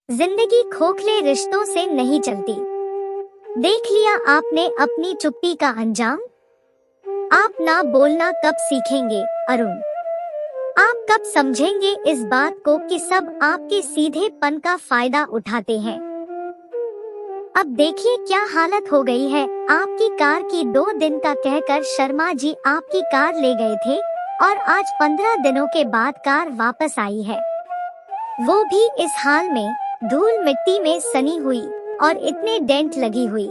जिंदगी खोखले रिश्तों से नहीं चलती। देख लिया आपने अपनी चुप्पी का अंजाम। आप ना बोलना कब सीखेंगे अरुण? आप कब समझेंगे इस बात को कि सब आपके सीधेपन का फायदा उठाते हैं? अब देखिए क्या हालत हो गई है आपकी कार की। 2 दिन का कहकर शर्मा जी आपकी कार ले गए थे और आज 15 दिनों के बाद कार वापस आई है, वो भी इस हाल में, धूल मिट्टी में सनी हुई और इतने डेंट लगी हुई।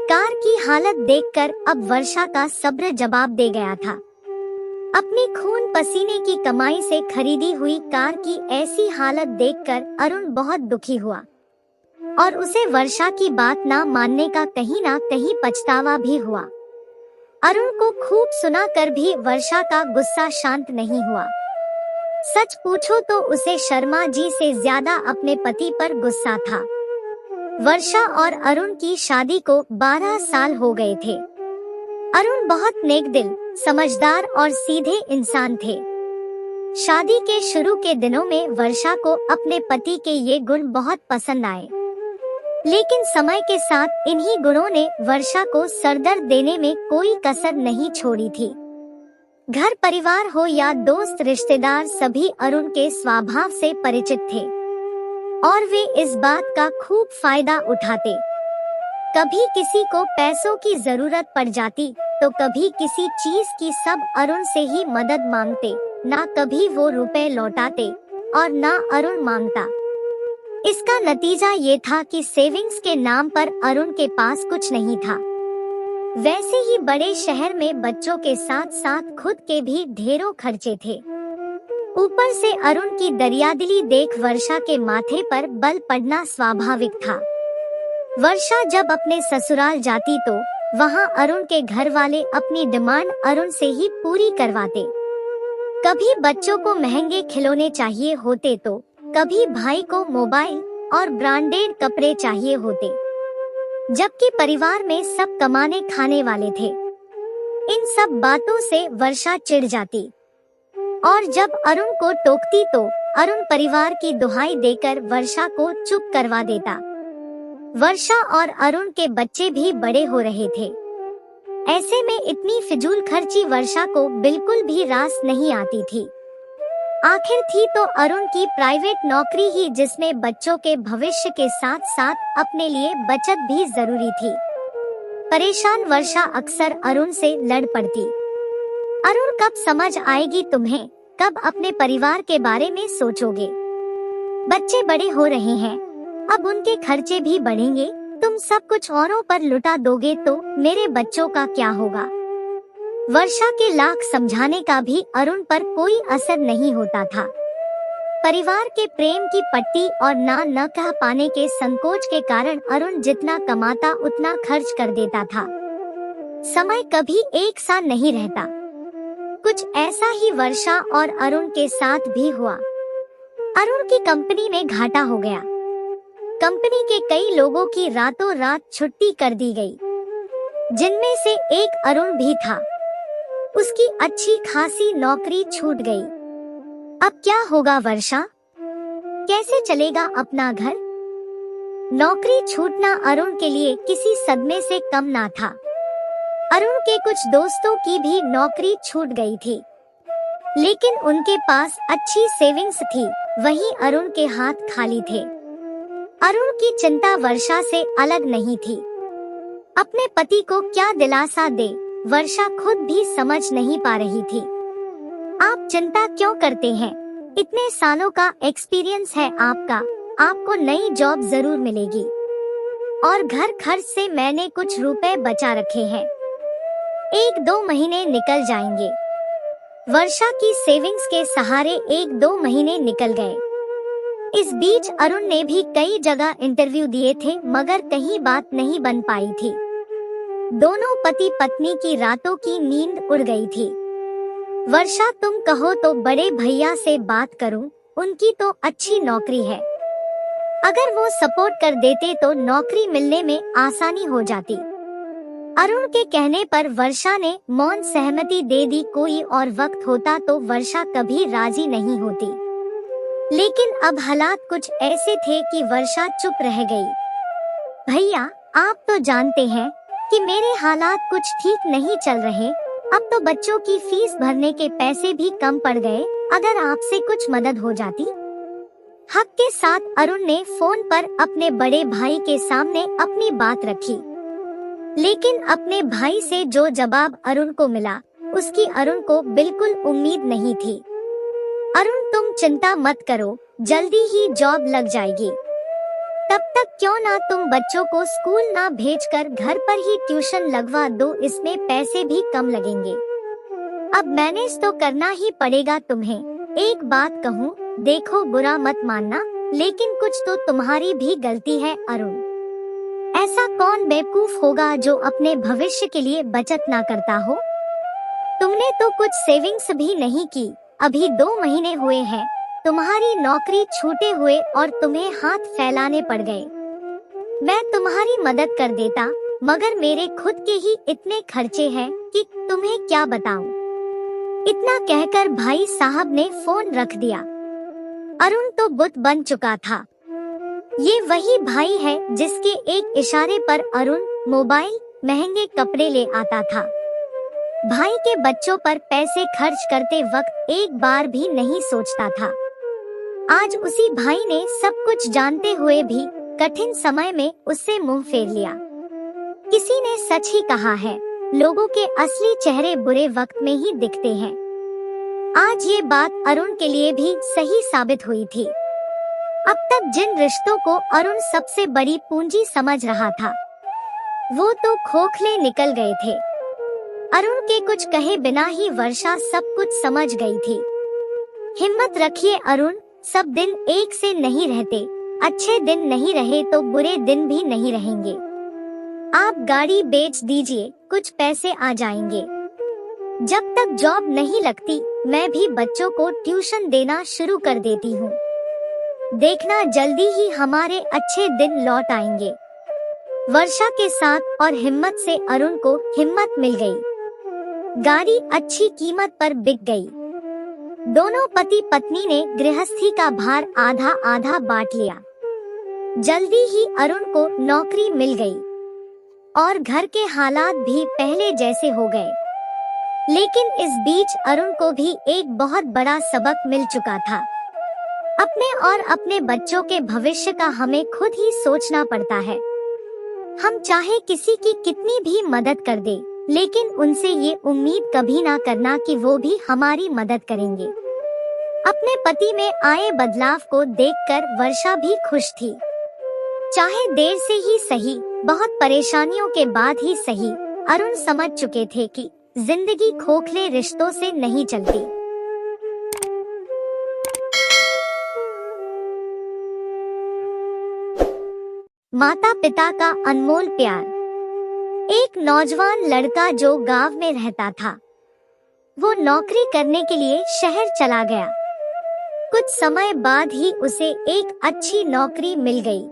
कार की हालत देखकर अब वर्षा का सब्र जवाब दे गया था। अपनी खून पसीने की कमाई से खरीदी हुई कार की ऐसी हालत देखकर अरुण बहुत दुखी हुआ और उसे वर्षा की बात ना मानने का कहीं ना कहीं पछतावा भी हुआ। अरुण को खूब सुनाकर भी वर्षा का गुस्सा शांत नहीं हुआ। सच पूछो तो उसे शर्मा जी से ज्यादा अपने पति पर गुस्सा था। वर्षा और अरुण की शादी को 12 साल हो गए थे। अरुण बहुत नेकदिल, समझदार और सीधे इंसान थे। शादी के शुरू के दिनों में वर्षा को अपने पति के ये गुण बहुत पसंद आए, लेकिन समय के साथ इन्हीं गुणों ने वर्षा को सरदर्द देने में कोई कसर नहीं छोड़ी थी। घर परिवार हो या दोस्त रिश्तेदार, सभी अरुण के स्वभाव से परिचित थे और वे इस बात का खूब फायदा उठाते। कभी किसी को पैसों की जरूरत पड़ जाती तो कभी किसी चीज की, सब अरुण से ही मदद मांगते। ना कभी वो रुपए लौटाते और ना अरुण मांगता। इसका नतीजा ये था कि सेविंग्स के नाम पर अरुण के पास कुछ नहीं था। वैसे ही बड़े शहर में बच्चों के साथ साथ खुद के भी ढेरों खर्चे थे। ऊपर से अरुण की दरियादिली देख वर्षा के माथे पर बल पड़ना स्वाभाविक था। वर्षा जब अपने ससुराल जाती तो वहां अरुण के घर वाले अपनी डिमांड अरुण से ही पूरी करवाते। कभी बच्चों को महंगे खिलौने चाहिए होते तो कभी भाई को मोबाइल और ब्रांडेड कपड़े चाहिए होते, जबकि परिवार में सब कमाने खाने वाले थे। इन सब बातों से वर्षा चिढ़ जाती और जब अरुण को टोकती तो अरुण परिवार की दुहाई देकर वर्षा को चुप करवा देता। वर्षा और अरुण के बच्चे भी बड़े हो रहे थे। ऐसे में इतनी फिजूल खर्ची वर्षा को बिल्कुल भी रास नहीं आती थी। आखिर थी तो अरुण की प्राइवेट नौकरी ही, जिसमें बच्चों के भविष्य के साथ साथ अपने लिए बचत भी जरूरी थी। परेशान वर्षा अक्सर अरुण से लड़ पड़ती। अरुण, कब समझ आएगी तुम्हें? कब अपने परिवार के बारे में सोचोगे? बच्चे बड़े हो रहे हैं, अब उनके खर्चे भी बढ़ेंगे। तुम सब कुछ औरों पर लुटा दोगे तो मेरे बच्चों का क्या होगा? वर्षा के लाख समझाने का भी अरुण पर कोई असर नहीं होता था। परिवार के प्रेम की पट्टी और ना न कह पाने के संकोच के कारण अरुण जितना कमाता उतना खर्च कर देता था। समय कभी एक सा नहीं रहता। कुछ ऐसा ही वर्षा और अरुण के साथ भी हुआ। अरुण की कंपनी में घाटा हो गया। कंपनी के कई लोगों की रातों रात छुट्टी कर दी गई, जिनमें से एक अरुण भी था। उसकी अच्छी खासी नौकरी छूट गई। अब क्या होगा वर्षा? कैसे चलेगा अपना घर? नौकरी छूटना अरुण के लिए किसी सदमे से कम ना था। अरुण के कुछ दोस्तों की भी नौकरी छूट गई थी, लेकिन उनके पास अच्छी सेविंग्स थी। वहीं अरुण के हाथ खाली थे। अरुण की चिंता वर्षा से अलग नहीं थी। अपने पति को क्या दिलासा दे, वर्षा खुद भी समझ नहीं पा रही थी। आप चिंता क्यों करते हैं? इतने सालों का एक्सपीरियंस है आपका, आपको नई जॉब जरूर मिलेगी और घर खर्च से मैंने कुछ रुपए बचा रखे हैं। 1-2 महीने निकल जाएंगे। वर्षा की सेविंग्स के सहारे 1-2 महीने निकल गए। इस बीच अरुण ने भी कई जगह इंटरव्यू दिए थे, मगर कहीं बात नहीं बन पाई थी। दोनों पति पत्नी की रातों की नींद उड़ गई थी। वर्षा, तुम कहो तो बड़े भैया से बात करूं, उनकी तो अच्छी नौकरी है। अगर वो सपोर्ट कर देते तो नौकरी मिलने में आसानी हो जाती। अरुण के कहने पर वर्षा ने मौन सहमति दे दी। कोई और वक्त होता तो वर्षा कभी राजी नहीं होती। लेकिन अब हालात कुछ ऐसे थे कि वर्षा चुप रह गई। भैया, आप तो जानते हैं कि मेरे हालात कुछ ठीक नहीं चल रहे। अब तो बच्चों की फीस भरने के पैसे भी कम पड़ गए। अगर आपसे कुछ मदद हो जाती। हक के साथ अरुण ने फोन पर अपने बड़े भाई के सामने अपनी बात रखी। लेकिन अपने भाई से जो जवाब अरुण को मिला, उसकी अरुण को बिल्कुल उम्मीद नहीं थी। अरुण, तुम चिंता मत करो, जल्दी ही जॉब लग जाएगी। तब तक क्यों ना तुम बच्चों को स्कूल ना भेजकर घर पर ही ट्यूशन लगवा दो, इसमें पैसे भी कम लगेंगे। अब मैनेज तो करना ही पड़ेगा तुम्हें। एक बात कहूँ, देखो बुरा मत मानना, लेकिन कुछ तो तुम्हारी भी गलती है अरुण। ऐसा कौन बेवकूफ होगा जो अपने भविष्य के लिए बचत ना करता हो। तुमने तो कुछ सेविंग्स भी नहीं की। अभी 2 महीने हुए हैं तुम्हारी नौकरी छूटे हुए और तुम्हें हाथ फैलाने पड़ गए। मैं तुम्हारी मदद कर देता, मगर मेरे खुद के ही इतने खर्चे हैं कि तुम्हें क्या बताऊं। इतना कहकर भाई साहब ने फोन रख दिया। अरुण तो बुत बन चुका था। ये वही भाई है जिसके एक इशारे पर अरुण मोबाइल, महंगे कपड़े ले आता था। भाई के बच्चों पर पैसे खर्च करते वक्त एक बार भी नहीं सोचता था। आज उसी भाई ने सब कुछ जानते हुए भी कठिन समय में उससे मुंह फेर लिया। किसी ने सच ही कहा है, लोगों के असली चेहरे बुरे वक्त में ही दिखते हैं। आज ये बात अरुण के लिए भी सही साबित हुई थी। अब तक जिन रिश्तों को अरुण सबसे बड़ी पूंजी समझ रहा था, वो तो खोखले निकल गए थे। अरुण के कुछ कहे बिना ही वर्षा सब कुछ समझ गई थी। हिम्मत रखिए अरुण, सब दिन एक से नहीं रहते। अच्छे दिन नहीं रहे तो बुरे दिन भी नहीं रहेंगे। आप गाड़ी बेच दीजिए, कुछ पैसे आ जाएंगे। जब तक जॉब नहीं लगती, मैं भी बच्चों को ट्यूशन देना शुरू कर देती हूँ। देखना जल्दी ही हमारे अच्छे दिन लौट आएंगे। वर्षा के साथ और हिम्मत से अरुण को हिम्मत मिल गई। गाड़ी अच्छी कीमत पर बिक गई। दोनों पति पत्नी ने गृहस्थी का भार आधा आधा बांट लिया। जल्दी ही अरुण को नौकरी मिल गई और घर के हालात भी पहले जैसे हो गए। लेकिन इस बीच अरुण को भी एक बहुत बड़ा सबक मिल चुका था। अपने और अपने बच्चों के भविष्य का हमें खुद ही सोचना पड़ता है। हम चाहे किसी की कितनी भी मदद कर दे, लेकिन उनसे ये उम्मीद कभी ना करना कि वो भी हमारी मदद करेंगे। अपने पति में आए बदलाव को देखकर वर्षा भी खुश थी। चाहे देर से ही सही, बहुत परेशानियों के बाद ही सही, अरुण समझ चुके थे कि जिंदगी खोखले रिश्तों से नहीं चलती। माता पिता का अनमोल प्यार। एक नौजवान लड़का जो गांव में रहता था, वो नौकरी करने के लिए शहर चला गया। कुछ समय बाद ही उसे एक अच्छी नौकरी मिल गई।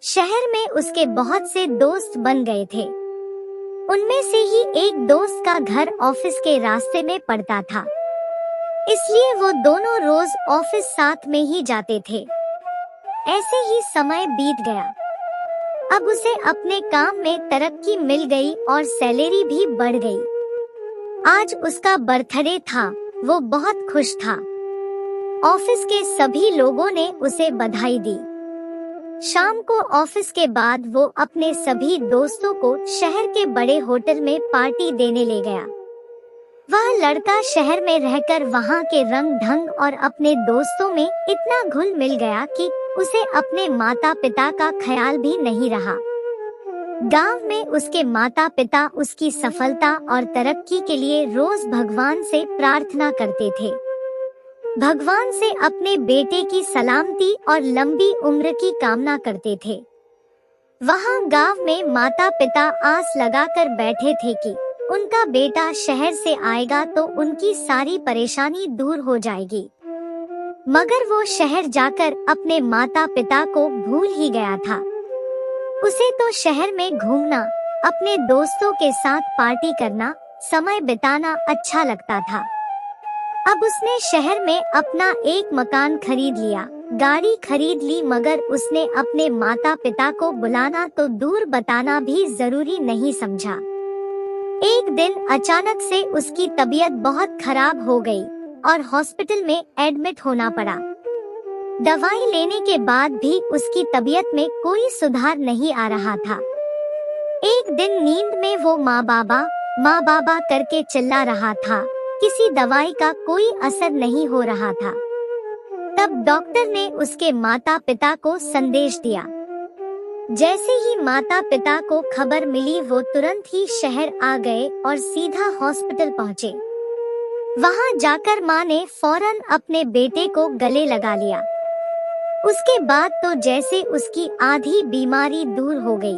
शहर में उसके बहुत से दोस्त बन गए थे। उनमें से ही एक दोस्त का घर ऑफिस के रास्ते में पड़ता था, इसलिए वो दोनों रोज ऑफिस साथ में ही जाते थे। ऐसे ही समय बीत गया। अब उसे अपने काम में तरक्की मिल गई और सैलरी भी बढ़ गई। आज उसका बर्थडे था, वो बहुत खुश था। ऑफिस के सभी लोगों ने उसे बधाई दी। शाम को ऑफिस के बाद वो अपने सभी दोस्तों को शहर के बड़े होटल में पार्टी देने ले गया। वह लड़का शहर में रहकर वहाँ के रंग ढंग और अपने दोस्तों में इतना घुल मिल गया कि उसे अपने माता पिता का ख्याल भी नहीं रहा। गांव में उसके माता पिता उसकी सफलता और तरक्की के लिए रोज भगवान से प्रार्थना करते थे। भगवान से अपने बेटे की सलामती और लंबी उम्र की कामना करते थे। वहाँ गांव में माता पिता आस लगाकर बैठे थे कि उनका बेटा शहर से आएगा तो उनकी सारी परेशानी दूर हो जाएगी। मगर वो शहर जाकर अपने माता पिता को भूल ही गया था। उसे तो शहर में घूमना, अपने दोस्तों के साथ पार्टी करना, समय बिताना अच्छा लगता था। अब उसने शहर में अपना एक मकान खरीद लिया, गाड़ी खरीद ली, मगर उसने अपने माता पिता को बुलाना तो दूर बताना भी जरूरी नहीं समझा। एक दिन अचानक से उसकी तबीयत बहुत खराब हो गई और हॉस्पिटल में एडमिट होना पड़ा। दवाई लेने के बाद भी उसकी तबीयत में कोई सुधार नहीं आ रहा था। एक दिन नींद में वो माँ बाबा करके चिल्ला रहा था। किसी दवाई का कोई असर नहीं हो रहा था। तब डॉक्टर ने उसके माता पिता को संदेश दिया। जैसे ही माता पिता को खबर मिली, वो तुरंत ही शहर आ गए और सीधा हॉस्पिटल पहुँचे। वहाँ जाकर माँ ने फौरन अपने बेटे को गले लगा लिया। उसके बाद तो जैसे उसकी आधी बीमारी दूर हो गई।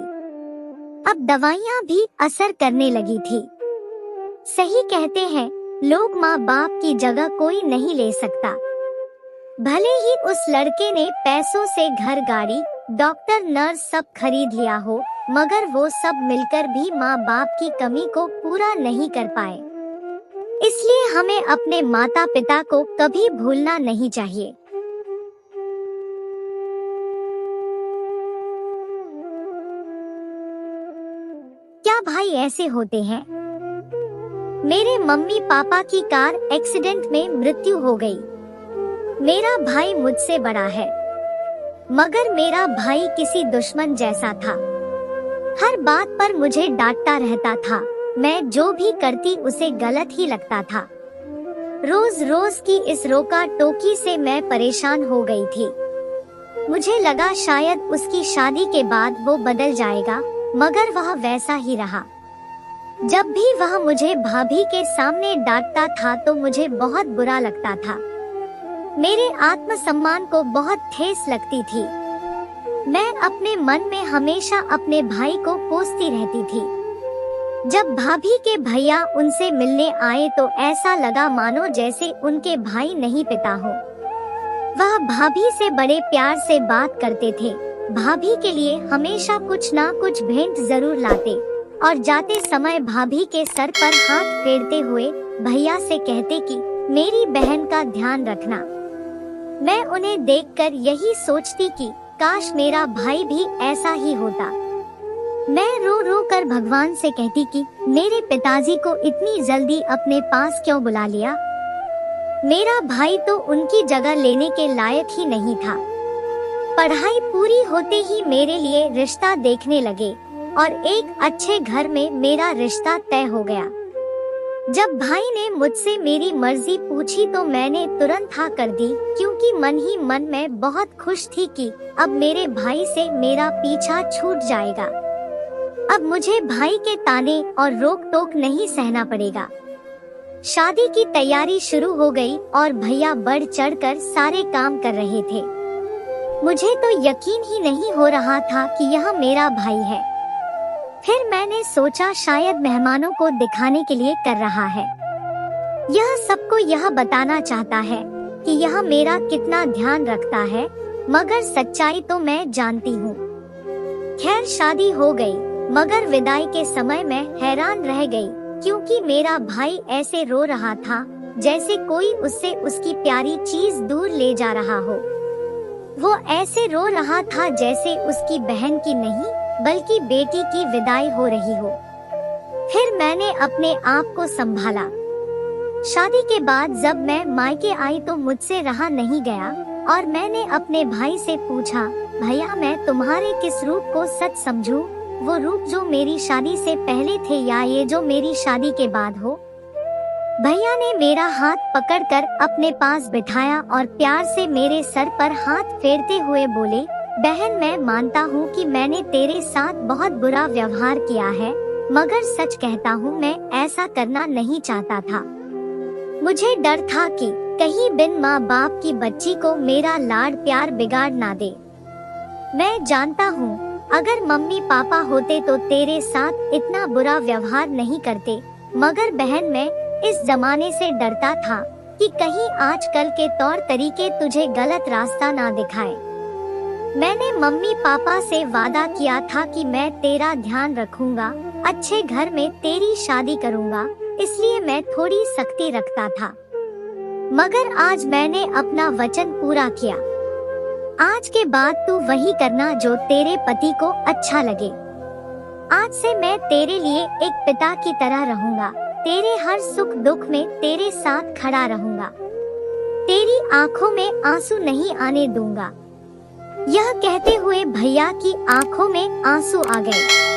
अब दवाइयाँ भी असर करने लगी थी। सही कहते हैं लोग, माँ बाप की जगह कोई नहीं ले सकता। भले ही उस लड़के ने पैसों से घर, गाड़ी, डॉक्टर, नर्स सब खरीद लिया हो, मगर वो सब मिलकर भी माँ बाप की कमी को पूरा नहीं कर पाए। इसलिए हमें अपने माता पिता को कभी भूलना नहीं चाहिए। क्या भाई ऐसे होते हैं? मेरे मम्मी पापा की कार एक्सीडेंट में मृत्यु हो गई। मेरा भाई मुझसे बड़ा है, मगर मेरा भाई किसी दुश्मन जैसा था। हर बात पर मुझे डांटता रहता था। मैं जो भी करती उसे गलत ही लगता था। रोज रोज की इस रोका टोकी से मैं परेशान हो गई थी। मुझे लगा शायद उसकी शादी के बाद वो बदल जाएगा, मगर वह वैसा ही रहा। जब भी वह मुझे भाभी के सामने डांटता था तो मुझे बहुत बुरा लगता था। मेरे आत्मसम्मान को बहुत ठेस लगती थी। मैं अपने मन में हमेशा अपने भाई को कोसती रहती थी। जब भाभी के भैया उनसे मिलने आए तो ऐसा लगा मानो जैसे उनके भाई नहीं पिता हो। वह भाभी से बड़े प्यार से बात करते थे। भाभी के लिए हमेशा कुछ ना कुछ भेंट जरूर लाते और जाते समय भाभी के सर पर हाथ फेरते हुए भैया से कहते कि मेरी बहन का ध्यान रखना। मैं उन्हें देखकर यही सोचती कि काश मेरा भाई भी ऐसा ही होता। मैं रो रो कर भगवान से कहती कि मेरे पिताजी को इतनी जल्दी अपने पास क्यों बुला लिया। मेरा भाई तो उनकी जगह लेने के लायक ही नहीं था। पढ़ाई पूरी होते ही मेरे लिए रिश्ता देखने लगे और एक अच्छे घर में मेरा रिश्ता तय हो गया। जब भाई ने मुझसे मेरी मर्जी पूछी तो मैंने तुरंत हाँ कर दी, क्योंकि मन ही मन में बहुत खुश थी कि अब मेरे भाई से मेरा पीछा छूट जाएगा। अब मुझे भाई के ताने और रोक टोक नहीं सहना पड़ेगा। शादी की तैयारी शुरू हो गई और भैया बढ़ चढ़कर सारे काम कर रहे थे। मुझे तो यकीन ही नहीं हो रहा था कि यह मेरा भाई है। फिर मैंने सोचा शायद मेहमानों को दिखाने के लिए कर रहा है। यह सबको यह बताना चाहता है कि यह मेरा कितना ध्यान रखता है, मगर सच्चाई तो मैं जानती हूँ। खैर शादी हो गई, मगर विदाई के समय मैं हैरान रह गई, क्योंकि मेरा भाई ऐसे रो रहा था जैसे कोई उससे उसकी प्यारी चीज दूर ले जा रहा हो। वो ऐसे रो रहा था जैसे उसकी बहन की नहीं बल्कि बेटी की विदाई हो रही हो। फिर मैंने अपने आप को संभाला। शादी के बाद जब मैं मायके आई तो मुझसे रहा नहीं गया और मैंने अपने भाई से पूछा, भैया मैं तुम्हारे किस रूप को सच समझूं? वो रूप जो मेरी शादी से पहले थे या ये जो मेरी शादी के बाद हो? भैया ने मेरा हाथ पकड़कर अपने पास बिठाया और प्यार से मेरे सर पर हाथ फेरते हुए बोले, बहन मैं मानता हूँ कि मैंने तेरे साथ बहुत बुरा व्यवहार किया है, मगर सच कहता हूँ मैं ऐसा करना नहीं चाहता था। मुझे डर था कि कहीं बिन माँ बाप की बच्ची को मेरा लाड प्यार बिगाड़ ना दे। मैं जानता हूँ अगर मम्मी पापा होते तो तेरे साथ इतना बुरा व्यवहार नहीं करते, मगर बहन मैं इस जमाने से डरता था कि कहीं आजकल के तौर तरीके तुझे गलत रास्ता ना दिखाए। मैंने मम्मी पापा से वादा किया था कि मैं तेरा ध्यान रखूंगा, अच्छे घर में तेरी शादी करूंगा, इसलिए मैं थोड़ी सख्ती रखता था। मगर आज मैंने अपना वचन पूरा किया। आज के बाद तू वही करना जो तेरे पति को अच्छा लगे। आज से मैं तेरे लिए एक पिता की तरह रहूंगा। तेरे हर सुख दुख में तेरे साथ खड़ा रहूंगा। तेरी आंखों में आंसू नहीं आने दूंगा। यह कहते हुए भैया की आंखों में आंसू आ गए।